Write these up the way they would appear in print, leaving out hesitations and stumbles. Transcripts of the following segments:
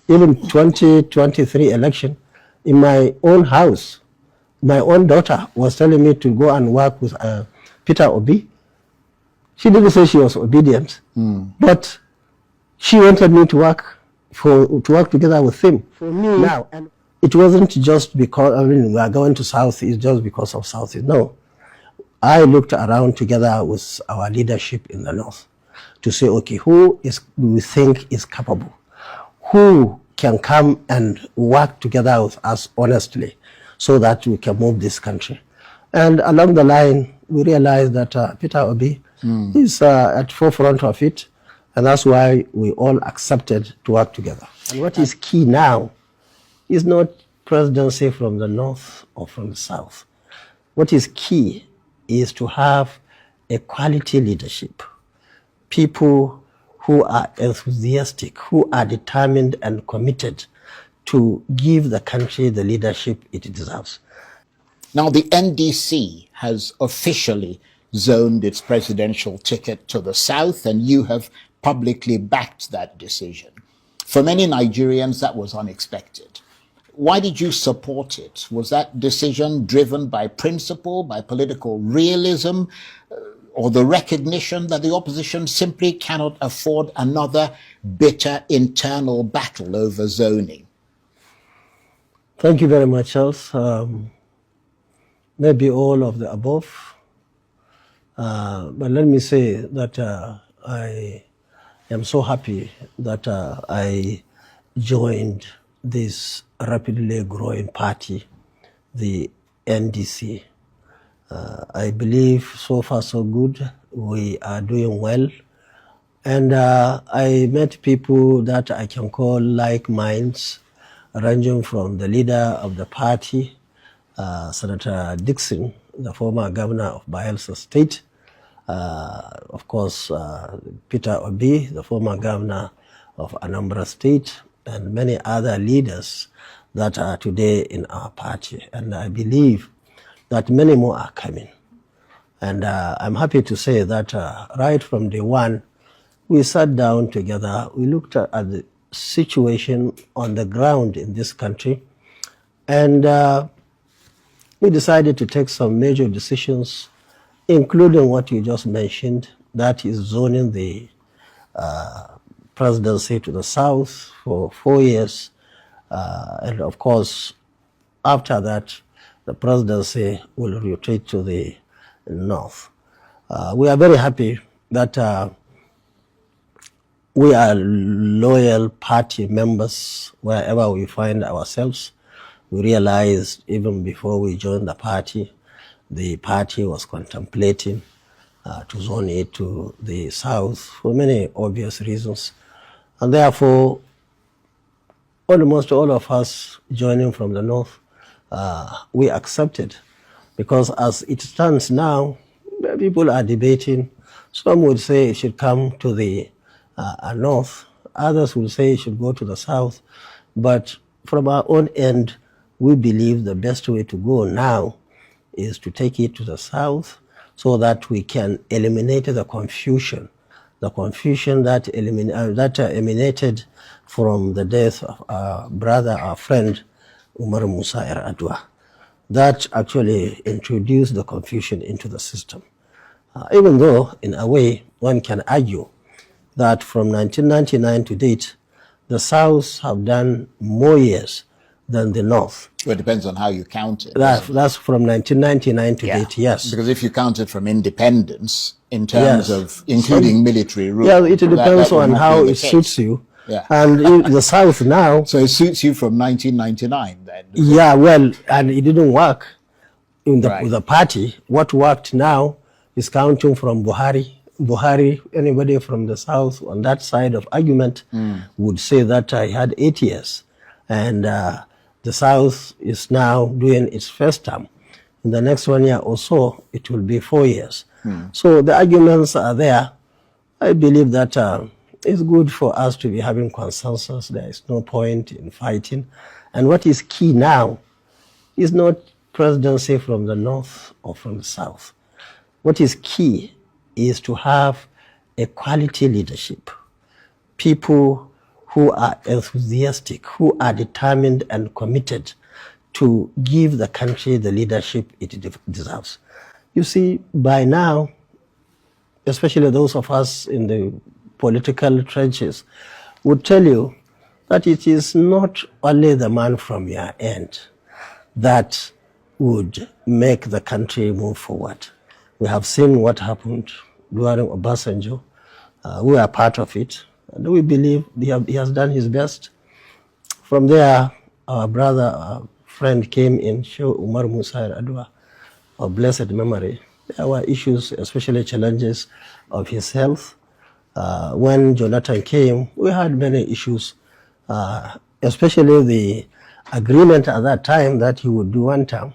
Even 2023 election, in my own house, my own daughter was telling me to go and work with Peter Obi. She didn't say she was obedient, but she wanted me to work together with him. For me now, and it wasn't just because we are going to Southeast just because of Southeast. No, I looked around together with our leadership in the North to say, okay, who do we think is capable? Who can come and work together with us honestly so that we can move this country? And along the line, we realized that Peter Obi is at the forefront of it, and that's why we all accepted to work together. And what is key now is not presidency from the North or from the South. What is key is to have a quality leadership, people who are enthusiastic, who are determined and committed to give the country the leadership it deserves. Now, the NDC has officially zoned its presidential ticket to the South, and you have publicly backed that decision. For many Nigerians, that was unexpected. Why did you support it? Was that decision driven by principle, by political realism, or the recognition that the opposition simply cannot afford another bitter internal battle over zoning? Thank you very much, Charles. Maybe all of the above. But let me say that I am so happy that I joined this rapidly growing party, the NDC. I believe so far so good. We are doing well. And I met people that I can call like minds, ranging from the leader of the party, Senator Dixon, the former governor of Bayelsa State, of course, Peter Obi, the former governor of Anambra State, and many other leaders that are today in our party. And I believe that many more are coming. And I'm happy to say that right from day one, we sat down together, we looked at the situation on the ground in this country, and we decided to take some major decisions, including what you just mentioned, that is zoning the presidency to the South for 4 years. And of course, after that, the presidency will rotate to the North. We are very happy that we are loyal party members wherever we find ourselves. We realized even before we joined the party was contemplating to zone it to the South for many obvious reasons. And therefore, almost all of us joining from the North, we accepted, because as it stands now, people are debating. Some would say it should come to the North, others will say it should go to the South. But from our own end, we believe the best way to go now is to take it to the South so that we can eliminate the confusion that emanated from the death of our brother, our friend, Umar Musa Yar'Adua. That actually introduced the confusion into the system. Even though, in a way, one can argue that from 1999 to date, the South have done more years than the North. Well, it depends on how you count it. That's from 1999 to date, yes. Because if you count it from independence, in terms of including military rule. Yeah, it depends on how it suits you. Yeah. And in the South now. So it suits you from 1999 then? Yeah, well, and it didn't work with the party. What worked now is counting from Buhari. Anybody from the South on that side of argument would say that I had 8 years. And the South is now doing its first term. In the next 1 year or so, it will be 4 years. So the arguments are there. I believe that it's good for us to be having consensus. There is no point in fighting. And what is key now is not presidency from the North or from the South. What is key is to have a quality leadership, people who are enthusiastic, who are determined and committed to give the country the leadership it deserves. You see, by now, especially those of us in the political trenches, would tell you that it is not only the man from your end that would make the country move forward. We have seen what happened during Obasanjo. We are part of it, and we believe he has done his best. From there, our brother, our friend came in, Sheikh Umar Musa Adwa, of blessed memory. There were issues, especially challenges of his health. When Jonathan came, we had many issues, especially the agreement at that time that he would do one term.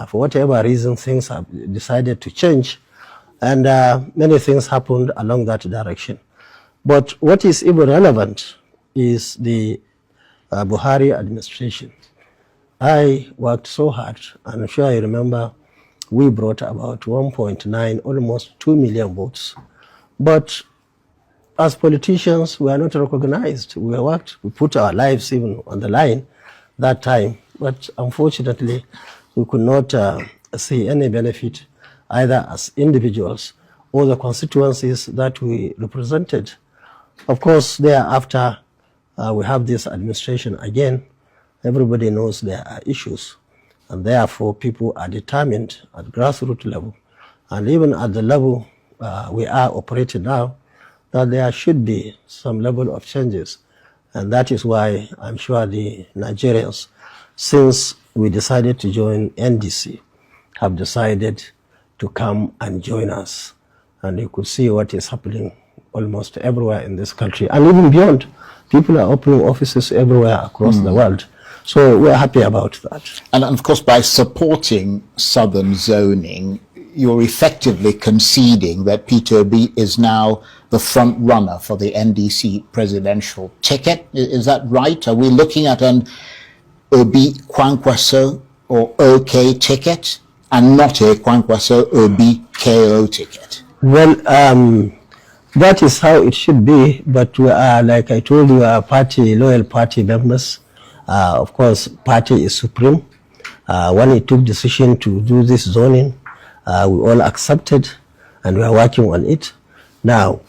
For whatever reason, things have decided to change, and many things happened along that direction. But what is even relevant is the Buhari administration. I worked so hard, and I'm sure I remember we brought about 1.9, almost 2 million votes. But as politicians, we are not recognized. We worked, we put our lives even on the line that time. But unfortunately, we could not see any benefit either as individuals or the constituencies that we represented. Of course, thereafter, we have this administration again. Everybody knows there are issues, and therefore people are determined at grassroots level, and even at the level we are operating now, that there should be some level of changes. And that is why I'm sure the Nigerians, since we decided to join NDC, have decided to come and join us. And you could see what is happening almost everywhere in this country, and even beyond. People are opening offices everywhere across the world. So we're happy about that. And of course, by supporting Southern zoning, you're effectively conceding that Peter Obi is now the front runner for the NDC presidential ticket. Is that right? Are we looking at an Obi Kwankwaso or OK ticket and not a Kwankwaso Obi KO ticket? Well, that is how it should be, but we are, like I told you, are loyal party members. Of course, party is supreme. When it took decision to do this zoning, we all accepted, and we are working on it. Now,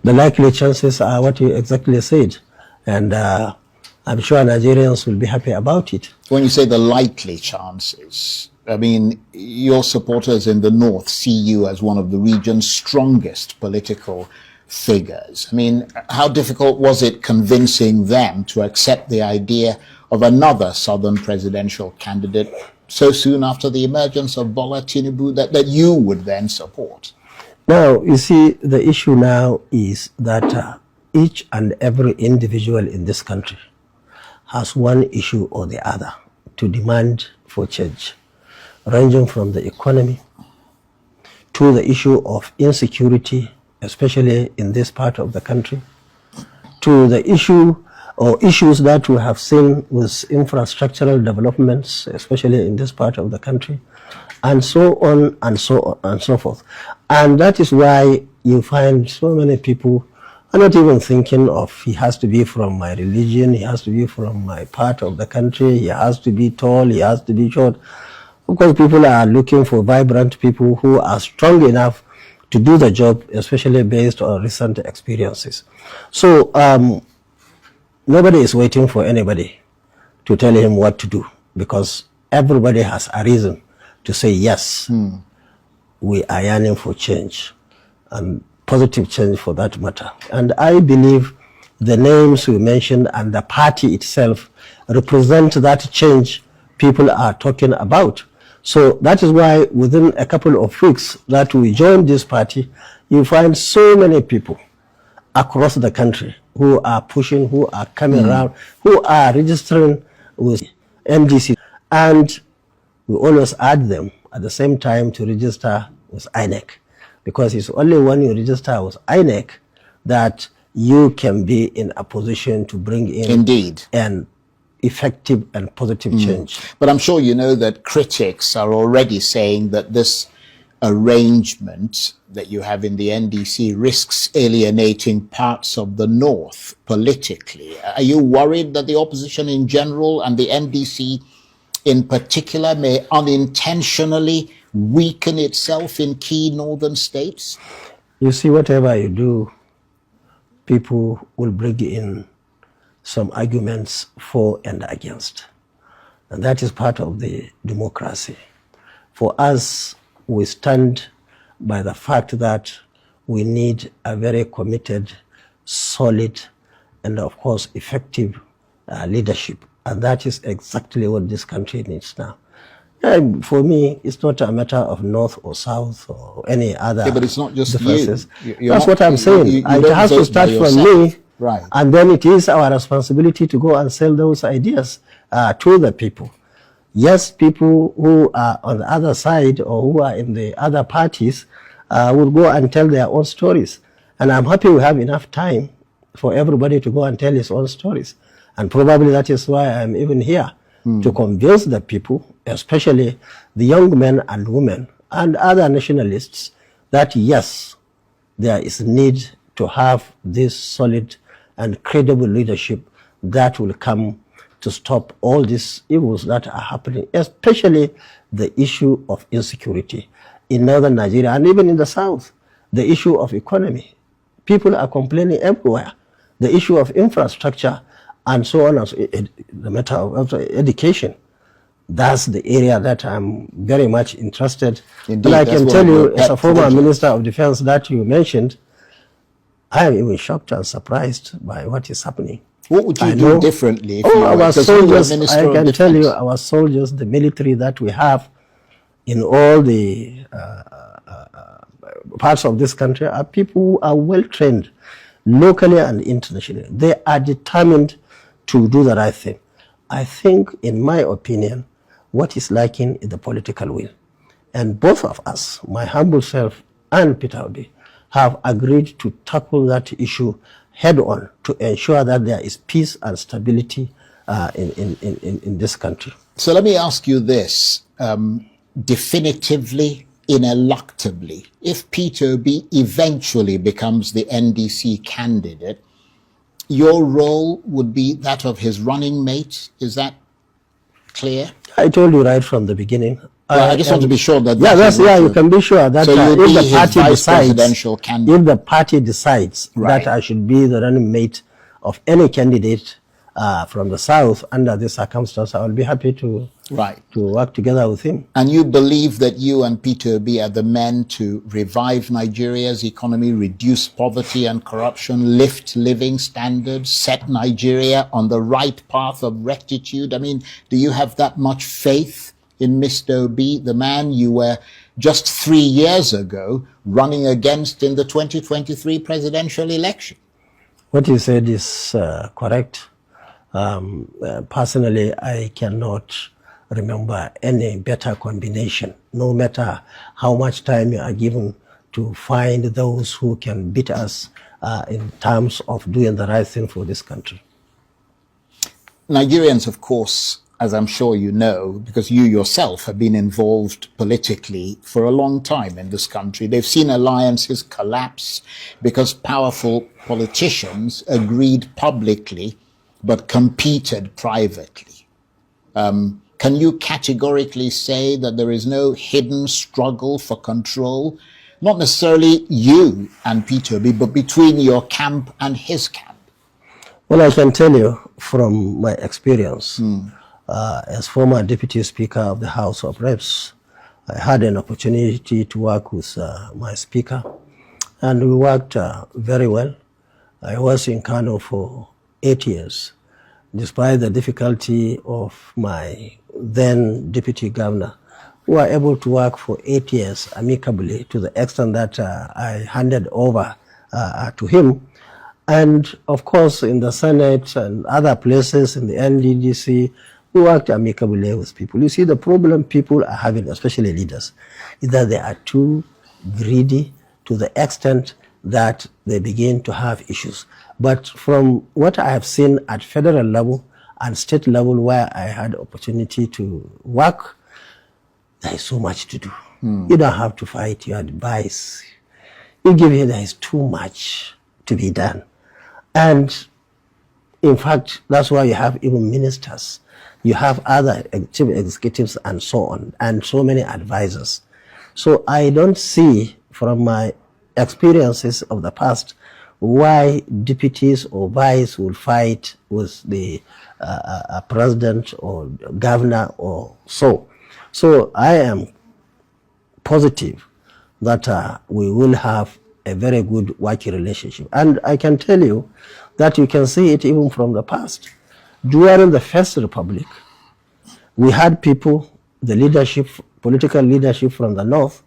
the likely chances are what you exactly said, and I'm sure Nigerians will be happy about it. When you say the likely chances, I mean, your supporters in the north see you as one of the region's strongest political figures. I mean, how difficult was it convincing them to accept the idea of another southern presidential candidate so soon after the emergence of Bola Tinubu that you would then support? Now, you see, the issue now is that each and every individual in this country has one issue or the other to demand for change, ranging from the economy to the issue of insecurity, especially in this part of the country, to the issue or issues that we have seen with infrastructural developments, especially in this part of the country, and so on and so on and so forth. And that is why you find so many people are not even thinking of he has to be from my religion, he has to be from my part of the country, he has to be tall, he has to be short. Of course, people are looking for vibrant people who are strong enough to do the job, especially based on recent experiences. So nobody is waiting for anybody to tell him what to do, because everybody has a reason to say yes, we are yearning for change, and positive change for that matter. And I believe the names we mentioned and the party itself represent that change people are talking about. So that is why within a couple of weeks that we joined this party, you find so many people across the country who are pushing, who are coming around, who are registering with NDC. And we always add them at the same time to register with INEC, because it's only when you register with INEC that you can be in a position to bring in Indeed. an effective and positive change. But I'm sure you know that critics are already saying that this arrangement that you have in the NDC risks alienating parts of the North politically. Are you worried that the opposition in general and the NDC in particular may unintentionally weaken itself in key northern states? You see, whatever you do, people will bring in some arguments for and against. And that is part of the democracy. For us, we stand by the fact that we need a very committed, solid, and of course effective leadership. And that is exactly what this country needs now. For me, it's not a matter of North or South or any other but it's not just differences. you. That's what I'm saying. It has to start from me. Right. And then it is our responsibility to go and sell those ideas to the people. Yes, people who are on the other side or who are in the other parties will go and tell their own stories. And I'm happy we have enough time for everybody to go and tell his own stories. And probably that is why I'm even here, to convince the people, especially the young men and women and other nationalists, that yes, there is need to have this solid and credible leadership that will come to stop all these evils that are happening, especially the issue of insecurity in northern Nigeria and even in the south, the issue of economy. People are complaining everywhere. The issue of infrastructure and so on, the matter of education. That's the area that I'm very much interested in. And I can tell you, as a former Minister of Defense that you mentioned, I am even shocked and surprised by what is happening. What would you do differently? If our soldiers, I can tell you, our soldiers, the military that we have in all the parts of this country are people who are well trained, locally and internationally. They are determined to do the right thing. I think, in my opinion, what is lacking is the political will. And both of us, my humble self and Peter Obi, have agreed to tackle that issue head on to ensure that there is peace and stability in this country. So let me ask you this, definitively, ineluctably, if Peter Obi eventually becomes the NDC candidate, your role would be that of his running mate. Is that clear? I told you right from the beginning. I just want to be sure that. You can be sure that so if the party decides, presidential candidate. If the party decides that I should be the running mate of any candidate from the South under this circumstance, I will be happy to work together with him. And you believe that you and Peter Obi are the men to revive Nigeria's economy, reduce poverty and corruption, lift living standards, set Nigeria on the right path of rectitude? I mean, do you have that much faith in Mr. Obi, the man you were just 3 years ago running against in the 2023 presidential election? What you said is correct. Personally, I cannot remember any better combination, no matter how much time you are given to find those who can beat us in terms of doing the right thing for this country. Nigerians, of course, as I'm sure you know, because you yourself have been involved politically for a long time in this country, they've seen alliances collapse because powerful politicians agreed publicly but competed privately. Can you categorically say that there is no hidden struggle for control, not necessarily you and Peter Obi, but between your camp and his camp? Well, I can tell you from my experience, as former Deputy Speaker of the House of Reps, I had an opportunity to work with my Speaker, and we worked very well. I was in Kano for 8 years, despite the difficulty of my then Deputy Governor. We were able to work for 8 years amicably, to the extent that I handed over to him. And of course, in the Senate and other places in the NDDC, we worked amicably with people. You see, the problem people are having, especially leaders, is that they are too greedy to the extent that they begin to have issues. But from what I have seen at federal level and state level where I had opportunity to work, there is so much to do. You don't have to fight, you advise. You give it, there is too much to be done. And in fact, that's why you have even ministers. You have other chief executives and so on, and so many advisors. So I don't see from my experiences of the past why deputies or vice will fight with the president or governor or so. So I am positive that we will have a very good working relationship. And I can tell you that you can see it even from the past. During the First Republic, we had people, the leadership, political leadership from the North,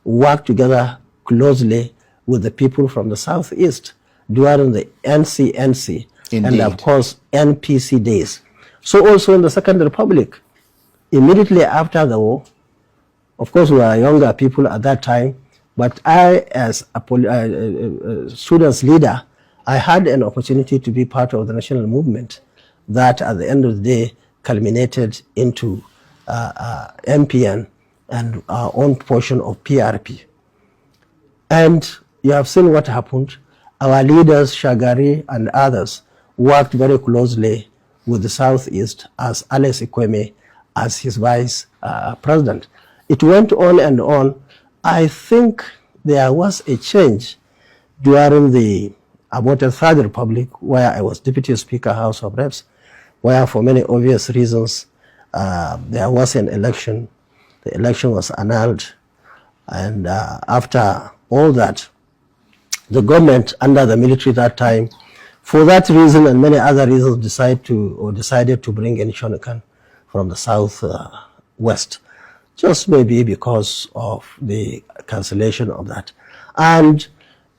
work together closely with the people from the Southeast during the NCNC and of course NPC days. So also in the Second Republic, immediately after the war, of course we were younger people at that time, but I as a students leader, I had an opportunity to be part of the national movement that at the end of the day culminated into MPN and our own portion of PRP. And you have seen what happened. Our leaders, Shagari and others, worked very closely with the Southeast as Alex Ikweme as his vice president. It went on and on. I think there was a change during the about the Third Republic, where I was Deputy Speaker, House of Reps, where for many obvious reasons there was an election. The election was annulled, and after all that, the government under the military that time, for that reason and many other reasons, decided to bring in Shonakan from the south west, just maybe because of the cancellation of that. And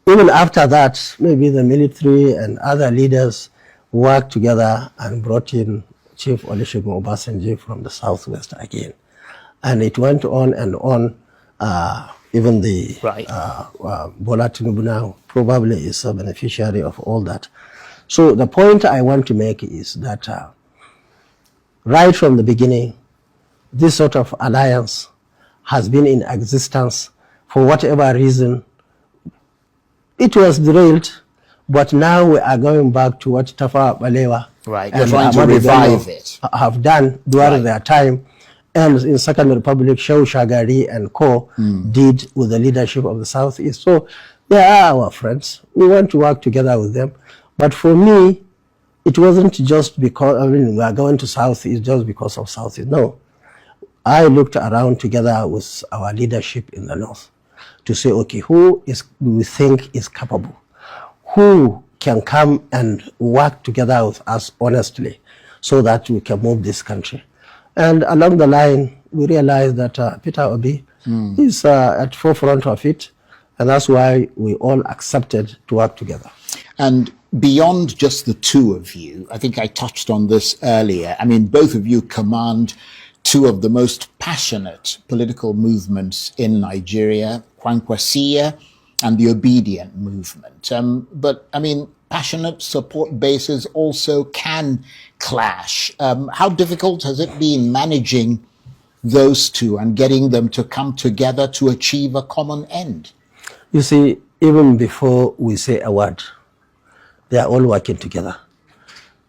even after that, maybe the military and other leaders worked together and brought in Chief Olusegun Obasanjo from the southwest again. And it went on and on. Even the Bola Tinubu now probably is a beneficiary of all that. So the point I want to make is that right from the beginning, this sort of alliance has been in existence. For whatever reason, it was derailed, but now we are going back to what Tafawa Balewa You're trying to revive it. Have done during their time. And in Second Republic, Shehu Shagari and co did with the leadership of the Southeast. So they are our friends. We want to work together with them. But for me, it wasn't just because, we are going to Southeast just because of Southeast. No. I looked around together with our leadership in the North to say, okay, who do we think is capable? Who can come and work together with us honestly so that we can move this country? And along the line, we realized that Peter Obi is at the forefront of it, and that's why we all accepted to work together. And beyond just the two of you, I think I touched on this earlier. I mean, both of you command two of the most passionate political movements in Nigeria, Kwankwaso and the Obedient movement. But, I mean, passionate support bases also can clash. How difficult has it been managing those two and getting them to come together to achieve a common end? You see, even before we say a word, they are all working together.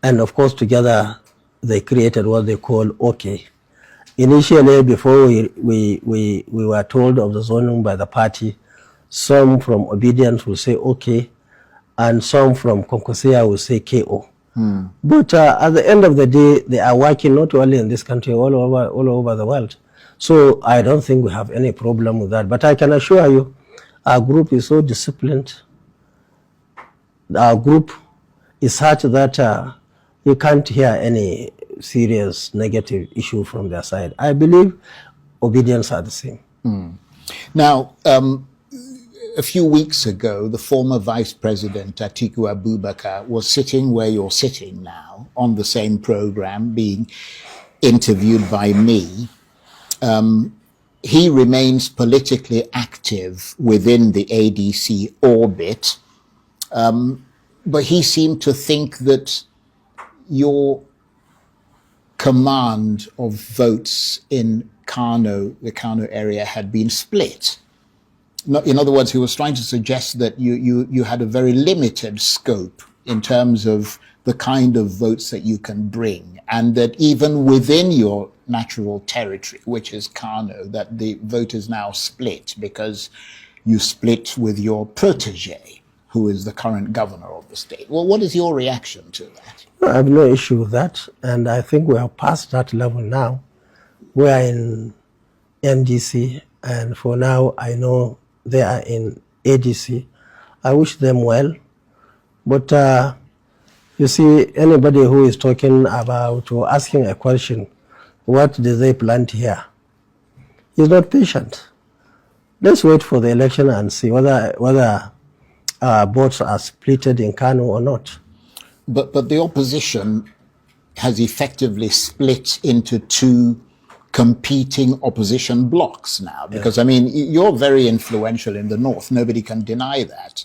And of course, together, they created what they call OK. Initially, before we were told of the zoning by the party, some from Obedience will say OK, and some from Kwankwaso will say KO. But at the end of the day, they are working not only in this country, all over the world. So I don't think we have any problem with that. But I can assure you, our group is so disciplined. Our group is such that you can't hear any serious negative issue from their side. I believe Obedience are the same. Now, a few weeks ago, the former Vice President, Atiku Abubakar, was sitting where you're sitting now on the same program, being interviewed by me. He remains politically active within the ADC orbit, but he seemed to think that your command of votes in Kano, the Kano area, had been split. In other words, he was trying to suggest that you had a very limited scope in terms of the kind of votes that you can bring, and that even within your natural territory, which is Kano, that the vote is now split because you split with your protege, who is the current governor of the state. Well, what is your reaction to that? I have no issue with that, and I think we are past that level now. We are in NDC, and for now, I know they are in ADC. I wish them well, but you see, anybody who is talking about or asking a question, what do they plant here, is not patient. Let's wait for the election and see whether votes are splitted in Kano or not. But the opposition has effectively split into two competing opposition blocks now, because, I mean, you're very influential in the north. Nobody can deny that.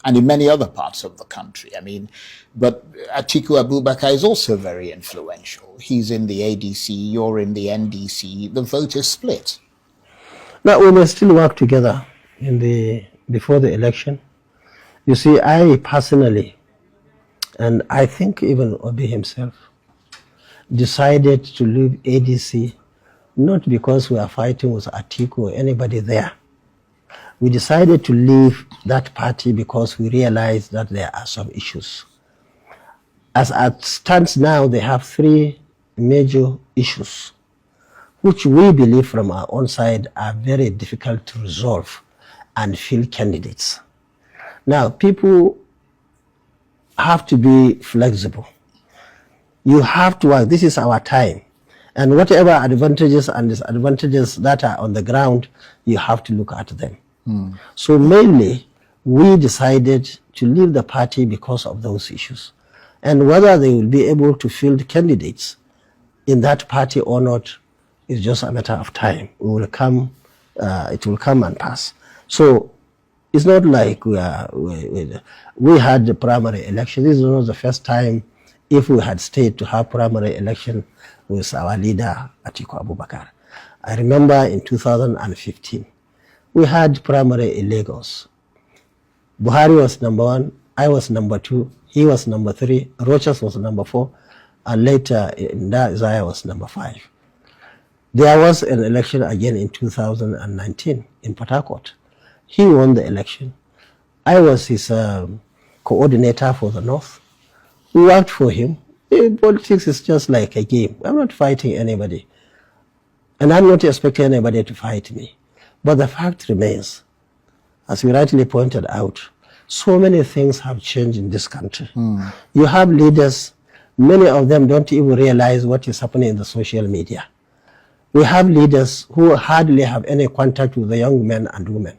And in many other parts of the country. I mean, but Atiku Abubakar is also very influential. He's in the ADC, you're in the NDC. The vote is split. Now, we must still work together before the election. You see, I personally, and I think even Obi himself, decided to leave ADC not because we are fighting with Atiku or anybody there. We decided to leave that party because we realized that there are some issues. As it stands now, they have three major issues, which we believe from our own side are very difficult to resolve and field candidates. Now, people have to be flexible. You have to work. This is our time. And whatever advantages and disadvantages that are on the ground, you have to look at them. So mainly, we decided to leave the party because of those issues. And whether they will be able to field candidates in that party or not is just a matter of time. It will come and pass. So it's not like we had the primary election. This is not the first time if we had stayed to have primary election with our leader, Atiku Abubakar. I remember in 2015, we had primary in Lagos. Buhari was number 1, I was number 2, he was number 3, Rochas was number 4, and later Isaiah was number 5. There was an election again in 2019 in Port Harcourt. He won the election. I was his coordinator for the North. We worked for him. Politics is just like a game. I'm not fighting anybody. And I'm not expecting anybody to fight me. But the fact remains, as you rightly pointed out, so many things have changed in this country. You have leaders, many of them don't even realize what is happening in the social media. We have leaders who hardly have any contact with the young men and women.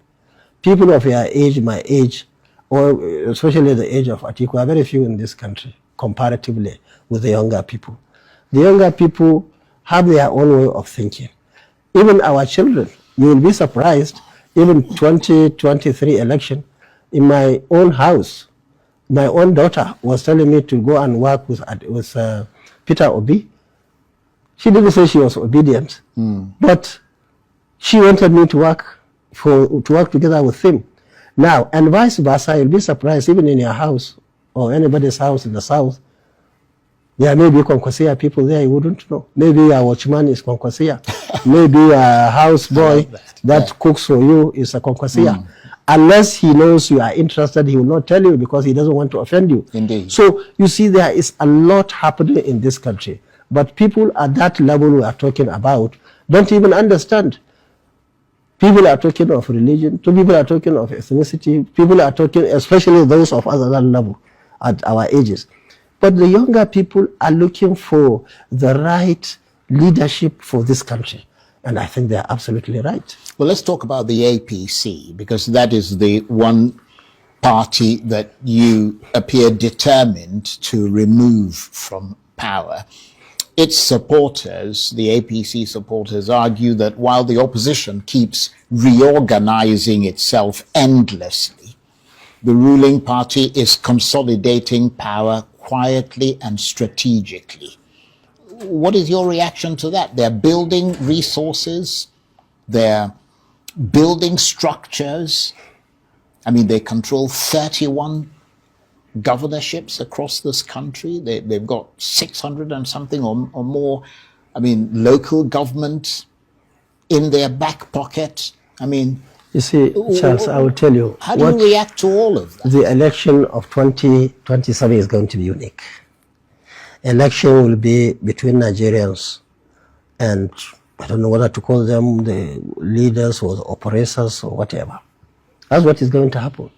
People of your age, my age, or especially the age of Atiku, are very few in this country, comparatively with the younger people. The younger people have their own way of thinking. Even our children, you will be surprised, even 2023 election, in my own house, my own daughter was telling me to go and work with Peter Obi. She didn't say she was obedient, but she wanted me to work together with him. Now, and vice versa, you'll be surprised, even in your house or anybody's house in the south, there may be Kwankwaso people there you wouldn't know. Maybe a watchman is Kwankwaso. Maybe a house boy that cooks for you is a Kwankwaso. Unless he knows you are interested, he will not tell you because he doesn't want to offend you. Indeed. So you see, there is a lot happening in this country. But people at that level we are talking about don't even understand. People are talking of religion, people are talking of ethnicity, people are talking, especially those of us at that level, at our ages. But the younger people are looking for the right leadership for this country. And I think they're absolutely right. Well, let's talk about the APC, because that is the one party that you appear determined to remove from power. Its supporters, the APC supporters, argue that while the opposition keeps reorganizing itself endlessly, the ruling party is consolidating power quietly and strategically. what is your reaction to that? They're building resources, they're building structures. I mean, they control 31 governorships across this country. They've got 600 and something or more, I mean, local government in their back pocket. I mean, you see, Charles, I will tell you. How do you react to all of that? The election of 2027 is going to be unique. Election will be between Nigerians and I don't know whether to call them the leaders or the oppressors or whatever. That's what is going to happen.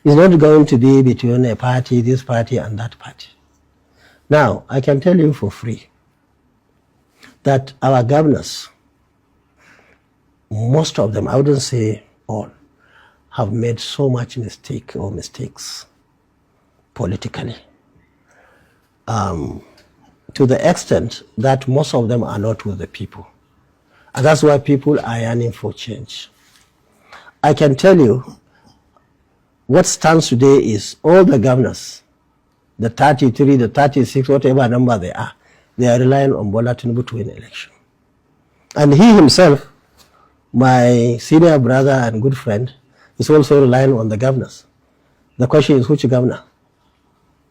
It's not going to be between a party, this party, and that party. Now, I can tell you for free that our governors, most of them, I wouldn't say all, have made so much mistakes politically. To the extent that most of them are not with the people. And that's why people are yearning for change. I can tell you what stands today is all the governors, the 33, the 36, whatever number they are relying on Bola Tinubu to win election. And he himself, my senior brother and good friend, is also relying on the governors. The question is, which governor?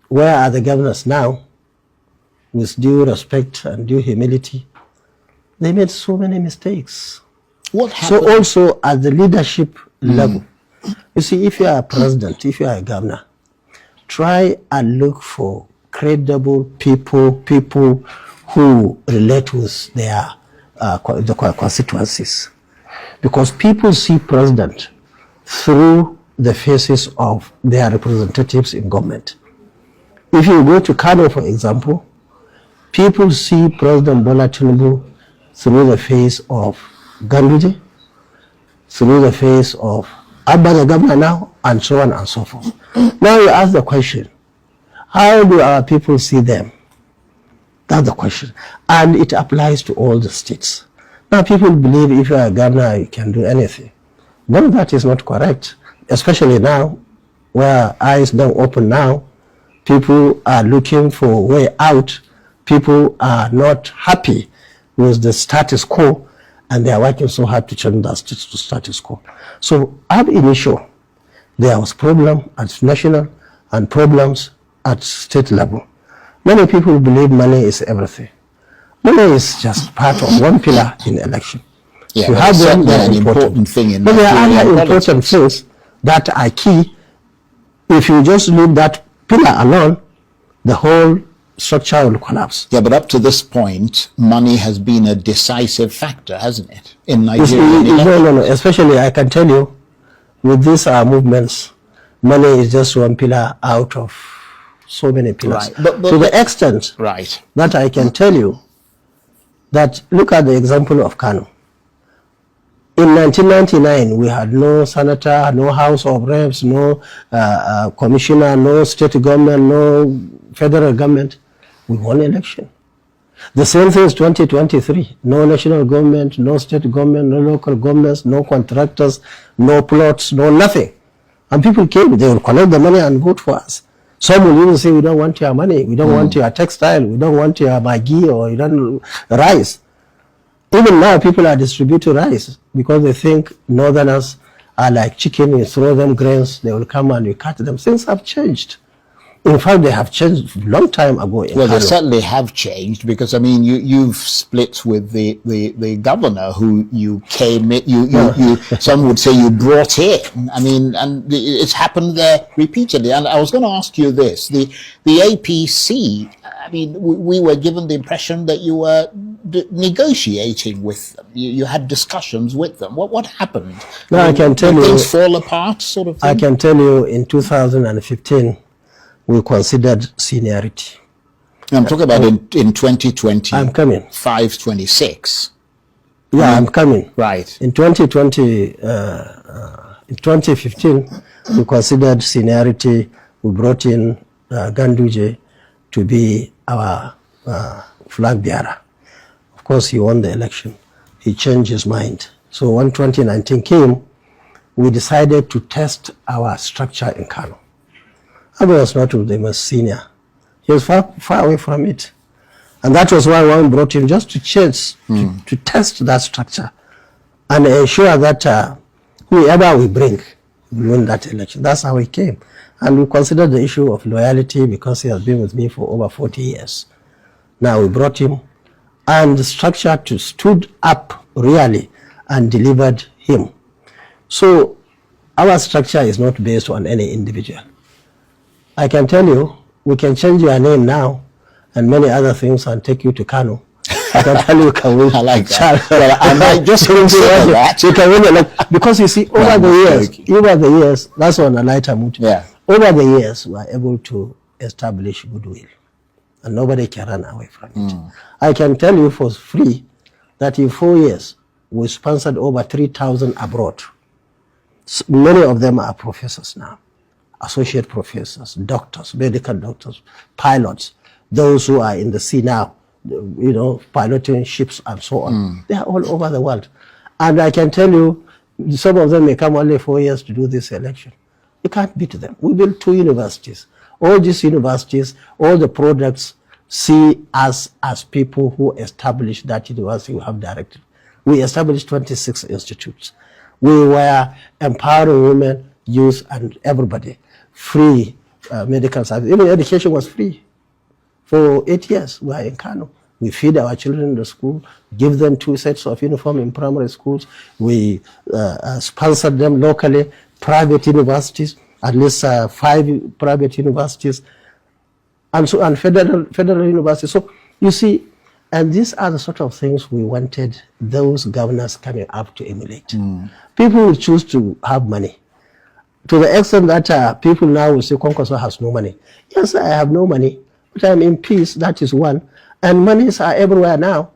Where are the governors now? With due respect and due humility, they made so many mistakes. What happened? So also at the leadership level, you see, if you are a president, if you are a governor, try and look for credible people who relate with their the constituencies. Because people see president through the faces of their representatives in government. If you go to Kano, for example, people see President Bola Tinubu through the face of Ganduje, through the face of Abba the governor now, and so on and so forth. Now you ask the question, how do our people see them? That's the question. And it applies to all the states. Now people believe if you are a governor, you can do anything. No, that is not correct. Especially now, where eyes don't open now, people are looking for a way out. People are not happy with the status quo, and they are working so hard to change that status quo. So ab initio, there was problem at national and problems at state level. Many people believe money is everything. Money is just part of one pillar in election. Yeah, you have them, they're an important thing in but there are other politics. important things that are key. If you just leave that pillar alone, the whole structure will collapse. Yeah, but up to this point, money has been a decisive factor, hasn't it, in Nigeria? No. Especially, I can tell you, with these movements, money is just one pillar out of so many pillars. Right. But to the extent that I can tell you that, look at the example of Kano. In 1999, we had no senator, no House of Reps, no commissioner, no state government, no federal government. We won election. The same thing is 2023. No national government, no state government, no local governments, no contractors, no plots, no nothing. And people came, they will collect the money and vote for us. Some will even say, we don't want your money, we don't want your textile, we don't want your Maggi or you don't rice. Even now, people are distributing rice because they think northerners are like chicken. You throw them grains, they will come and you cut them. Things have changed. In fact, they have changed a long time ago. Well, they certainly have changed because, I mean, you've split with the governor who you came in, some would say you brought in. I mean, and it's happened there repeatedly. And I was going to ask you this, the APC, I mean, we were given the impression that you were negotiating with them. You had discussions with them. What happened? No, I can tell you. Things fall apart, sort of thing? I can tell you in 2015, we considered seniority. I'm talking about in 2020. I'm coming. 526. Yeah, I'm coming. Right. In 2020, in 2015, we considered seniority. We brought in Ganduje to be our flag bearer. Of course, he won the election. He changed his mind. So when 2019 came, we decided to test our structure in Kano. Abu was not the most senior. He was far away from it. And that was why one brought him, just to change, to test that structure and ensure that whoever we bring will win that election. That's how he came. And we considered the issue of loyalty because he has been with me for over 40 years. Now we brought him, and the structure stood up really and delivered him. So our structure is not based on any individual. I can tell you, we can change your name now and many other things and take you to Kano. I can tell you, can win. I like that. Well, I might just consider that. You can win because you see, over the years, that's on a lighter mood. Yeah. Over the years, we are able to establish goodwill, and nobody can run away from it. I can tell you for free that in 4 years, we sponsored over 3,000 abroad. Many of them are professors now, associate professors, doctors, medical doctors, pilots, those who are in the sea now, you know, piloting ships and so on. They are all over the world. And I can tell you, some of them may come only 4 years to do this election. You can't beat them. We built 2 universities. All these universities, all the products see us as people who established that university we have directed. We established 26 institutes. We were empowering women, youth, and everybody. Free medical service. Even education was free. For 8 years, we are in Kano. We feed our children in the school, give them 2 sets of uniform in primary schools. We sponsor them locally, private universities, at least 5 private universities, and so and federal universities. So you see, and these are the sort of things we wanted those governors coming up to emulate. People will choose to have money, to the extent that people now will say, Kwankwaso has no money. Yes, I have no money, but I'm in peace. That is one. And monies are everywhere now.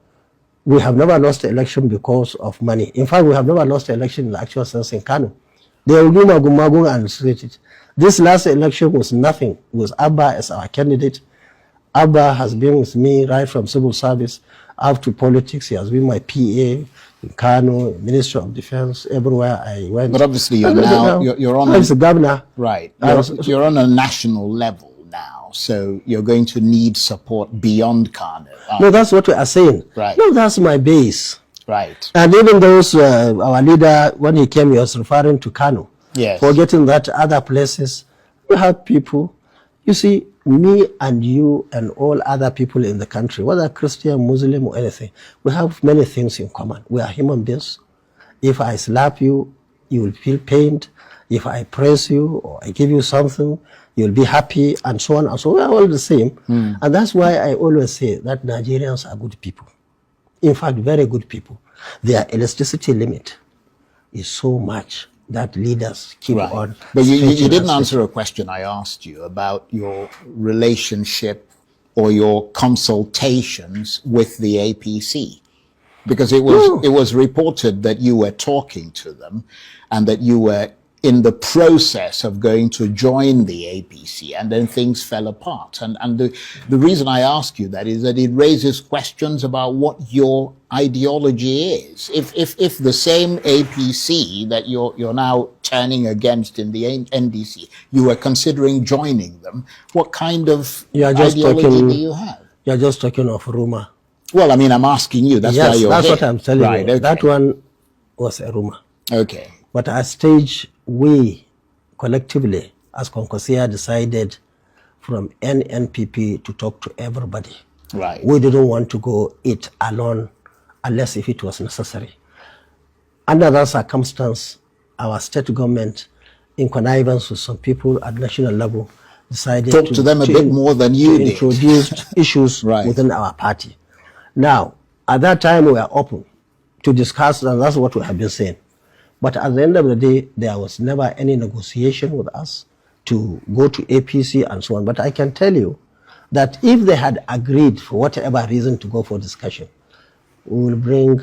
We have never lost an election because of money. In fact, we have never lost an election in the actual sense in Kano. They will do magung and straight it. This last election was nothing. It was Abba as our candidate. Abba has been with me right from civil service up to politics. He has been my PA in Kano, Ministry of Defense, everywhere I went. But obviously you're on the governor. Right. You're on a national level now, so you're going to need support beyond Kano. No, that's what we are saying. Right. No, that's my base. Right. And even those, our leader, when he came, he was referring to Kano. Yes. Forgetting that other places, we have people. You see, me and you and all other people in the country, whether Christian, Muslim, or anything, we have many things in common. We are human beings. If I slap you, you will feel pained. If I praise you or I give you something, you'll be happy, and so on and so on. We are all the same. And that's why I always say that Nigerians are good people. In fact, very good people. Their elasticity limit is so much that leaders keep on. But you didn't answer a question I asked you about your relationship or your consultations with the APC, because it was reported that you were talking to them and that you were in the process of going to join the APC, and then things fell apart. And the reason I ask you that is that it raises questions about what your ideology is. If the same APC that you're now turning against in the NDC, you were considering joining them, what kind of ideology do you have? You're just talking of rumor. Well, I mean, I'm asking you. That's why you're that's here. what I'm telling you. Okay. That one was a rumor. Okay. But at stage, we collectively, as Kwankwaso, decided from NNPP to talk to everybody. Right. We didn't want to go it alone unless if it was necessary. Under that circumstance, our state government, in connivance with some people at national level, decided Talk to them a bit more than you did. Introduce issues within our party. Now, at that time, we were open to discuss, and that's what we have been saying. But at the end of the day, there was never any negotiation with us to go to APC and so on. But I can tell you that if they had agreed for whatever reason to go for discussion, we will bring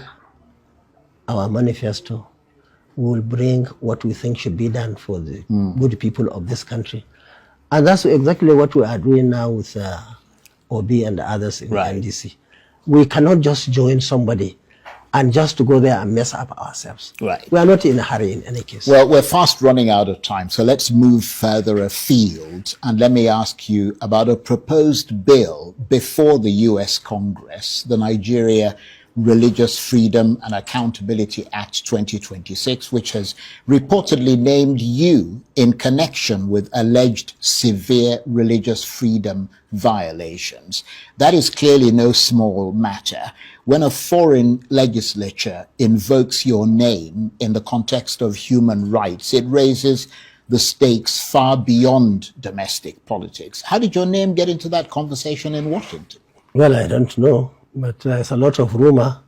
our manifesto, we will bring what we think should be done for the good people of this country. And that's exactly what we are doing now with Obi and others in the NDC. We cannot just join somebody and just to go there and mess up ourselves. Right. We are not in a hurry in any case. Well, we're fast running out of time, so let's move further afield. And let me ask you about a proposed bill before the US Congress, the Nigeria Religious Freedom and Accountability Act 2026, which has reportedly named you in connection with alleged severe religious freedom violations. That is clearly no small matter. When a foreign legislature invokes your name in the context of human rights, it raises the stakes far beyond domestic politics. How did your name get into that conversation in Washington? Well, I don't know, but there's a lot of rumor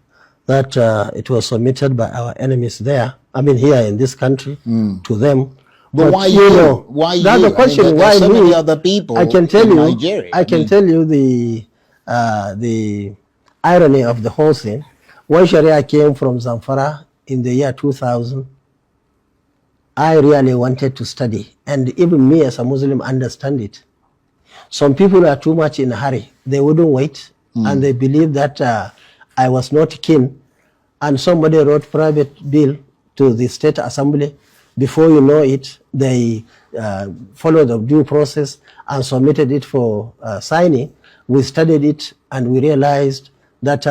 that it was submitted by our enemies there, I mean here in this country, to them. But why you? Why you? That's the question. I mean, why so me? many other people I can tell in you. Nigeria. I can tell you the irony of the whole thing. When Sharia came from Zamfara in the year 2000, I really wanted to study, and even me as a Muslim understand it. Some people are too much in a hurry. They wouldn't wait, and they believe that I was not keen. And somebody wrote private bill to the State Assembly. Before you know it, they followed the due process and submitted it for signing. We studied it, and we realized that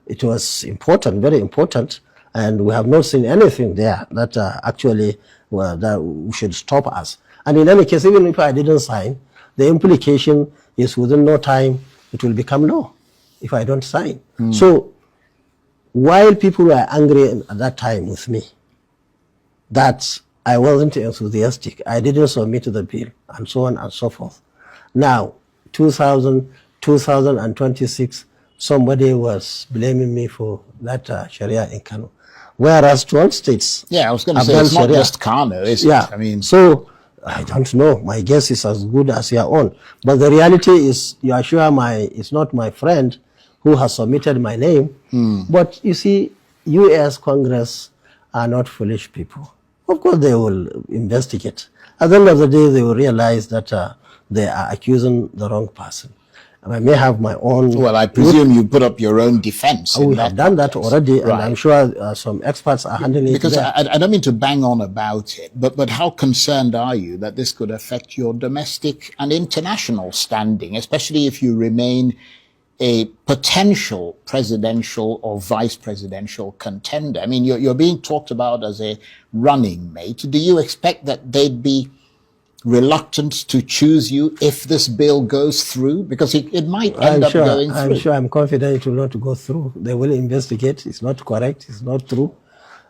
it was important, very important, and we have not seen anything there that actually that should stop us. And in any case, even if I didn't sign, the implication is within no time it will become law if I don't sign. So while people were angry at that time with me that I wasn't enthusiastic, I didn't submit the bill, and so on and so forth. Now, 2026, somebody was blaming me for that Sharia in Kano. Whereas 12 states. Yeah, I was going to say, it's not just Kano, is it? I mean, so I don't know. My guess is as good as your own. But the reality is, you are sure it's not my friend who has submitted my name. But you see, U.S. Congress are not foolish people. Of course, they will investigate. At the end of the day, they will realize that they are accusing the wrong person. I may have my own. Well, I presume you put up your own defense. We have done that already, and I'm sure some experts are handling it. Because I don't mean to bang on about it, but how concerned are you that this could affect your domestic and international standing, especially if you remain a potential presidential or vice presidential contender? I mean, you're being talked about as a running mate. Do you expect that they'd be reluctant to choose you if this bill goes through? Because it might end up going through. I'm sure, I'm confident it will not go through. They will investigate. It's not correct. It's not true.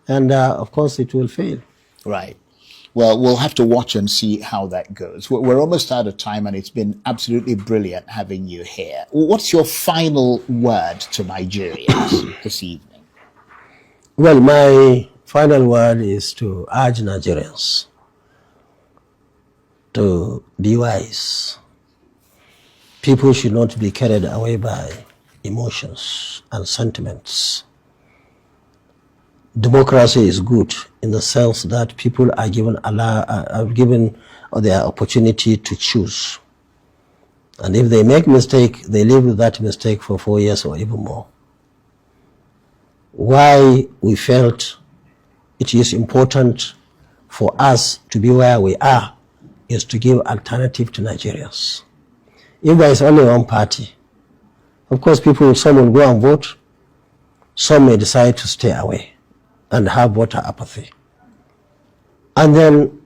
And of course, it will fail. Right. Well, we'll have to watch and see how that goes. We're almost out of time, and it's been absolutely brilliant having you here. What's your final word to Nigerians this evening? Well, my final word is to urge Nigerians to be wise. People should not be carried away by emotions and sentiments. Democracy is good in the sense that people are given their opportunity to choose. And if they make mistake, they live with that mistake for 4 years or even more. Why we felt it is important for us to be where we are is to give alternative to Nigerians. If there is only one party, of course some will go and vote, some may decide to stay away and have voter apathy. And then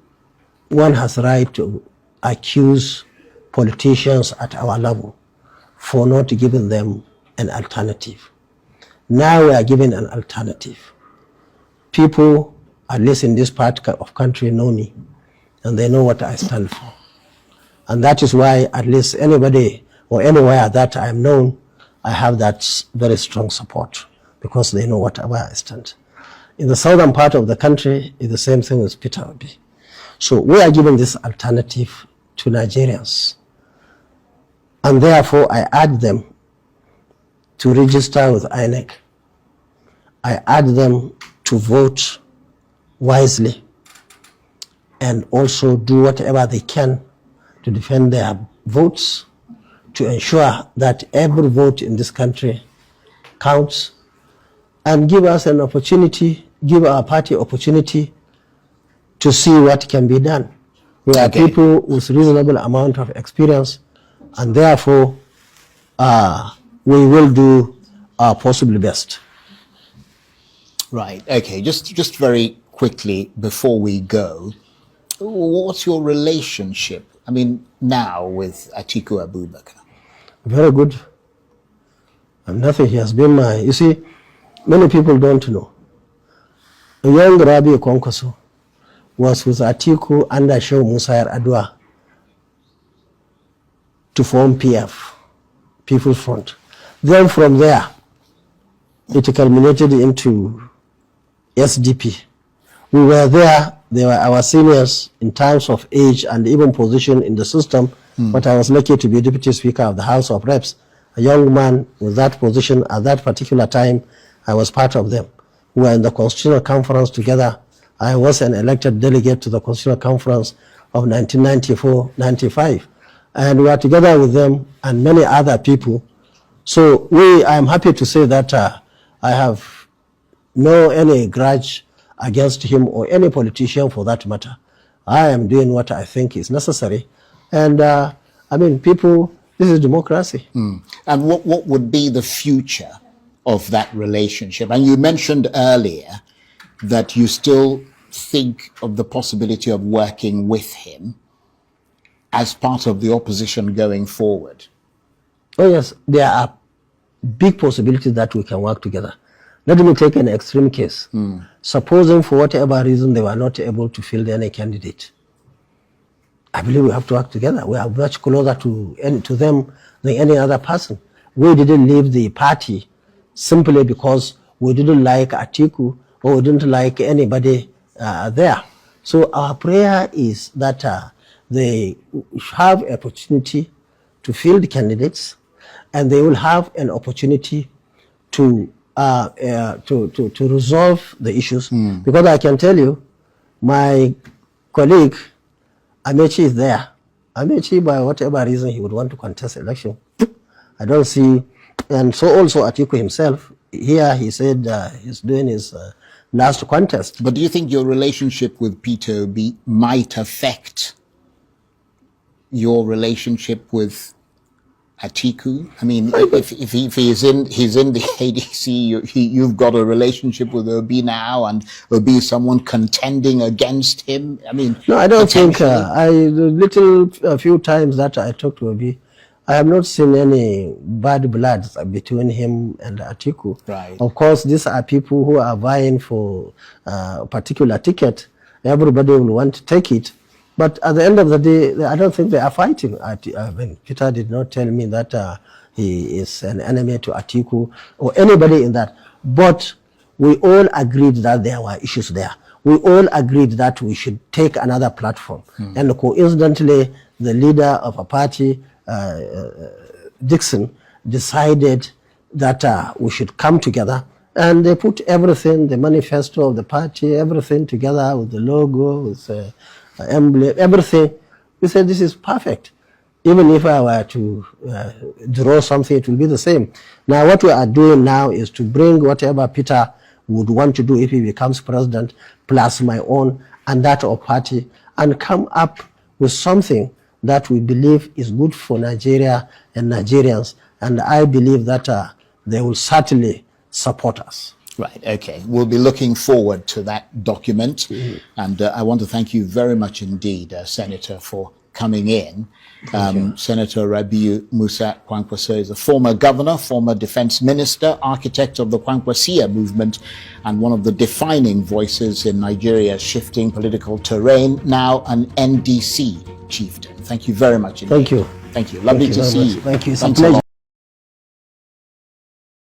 one has the right to accuse politicians at our level for not giving them an alternative. Now we are giving an alternative. People, at least in this part of country, know me, and they know what I stand for. And that is why, at least anybody or anywhere that I am known, I have that very strong support, because they know where I stand. In the southern part of the country, it's the same thing with Peter Obi. So we are giving this alternative to Nigerians. And therefore, I urge them to register with INEC. I urge them to vote wisely and also do whatever they can to defend their votes, to ensure that every vote in this country counts. and give us an opportunity, give our party opportunity to see what can be done. We are people with reasonable amount of experience, and therefore we will do our possible best. Right. Okay. Just very quickly before we go, what's your relationship, I mean, now with Atiku Abubakar? Very good. And nothing, he has been my, you see, many people don't know. A young Rabiu Kwankwaso was with Atiku under Sheikh Musa Adwa to form PF, People's Front. Then from there, it culminated into SDP. We were there, they were our seniors in terms of age and even position in the system, but I was lucky to be Deputy Speaker of the House of Reps. A young man with that position at that particular time, I was part of them. We were in the Constitutional Conference together. I was an elected delegate to the Constitutional Conference of 1994-95. And we were together with them and many other people. So I'm happy to say that I have no any grudge against him or any politician for that matter. I am doing what I think is necessary. And I mean, people, this is democracy. And what would be the future of that relationship? And you mentioned earlier that you still think of the possibility of working with him as part of the opposition going forward. Oh yes, there are big possibilities that we can work together. Let me take an extreme case. Supposing for whatever reason they were not able to field any candidate, I believe we have to work together. We are much closer to them than any other person. We didn't leave the party simply because we didn't like Atiku or we didn't like anybody there. So our prayer is that they have an opportunity to field candidates, and they will have an opportunity to resolve the issues. Because I can tell you, my colleague Amechi is there. Amechi, by whatever reason he would want to contest election, I don't see. And so also Atiku himself, here he said he's doing his last contest. But do you think your relationship with Peter Obi might affect your relationship with Atiku? I mean, if he's in the ADC, you've got a relationship with Obi now, and Obi is someone contending against him. I mean, no, I don't think. A few times that I talked to Obi, I have not seen any bad blood between him and Atiku. Right. Of course, these are people who are vying for a particular ticket. Everybody will want to take it. But at the end of the day, I don't think they are fighting. I mean, Peter did not tell me that he is an enemy to Atiku or anybody in that. But we all agreed that there were issues there. We all agreed that we should take another platform. And coincidentally, the leader of a party, Dixon, decided that we should come together. And they put everything, the manifesto of the party, everything together with the logo, with emblem, everything. We said this is perfect. Even if I were to draw something, it will be the same. Now what we are doing now is to bring whatever Peter would want to do if he becomes president, plus my own and that of party, and come up with something that we believe is good for Nigeria and Nigerians. And I believe that they will certainly support us. Right, okay. We'll be looking forward to that document. And I want to thank you very much indeed, Senator, for coming in. Senator Rabiu Musa Kwankwaso is a former governor, former defense minister, architect of the Kwankwasia movement, and one of the defining voices in Nigeria's shifting political terrain, now an NDC chieftain. Thank you very much indeed. Thank you. Thank you. Lovely to see you. Thank you. Thanks a lot.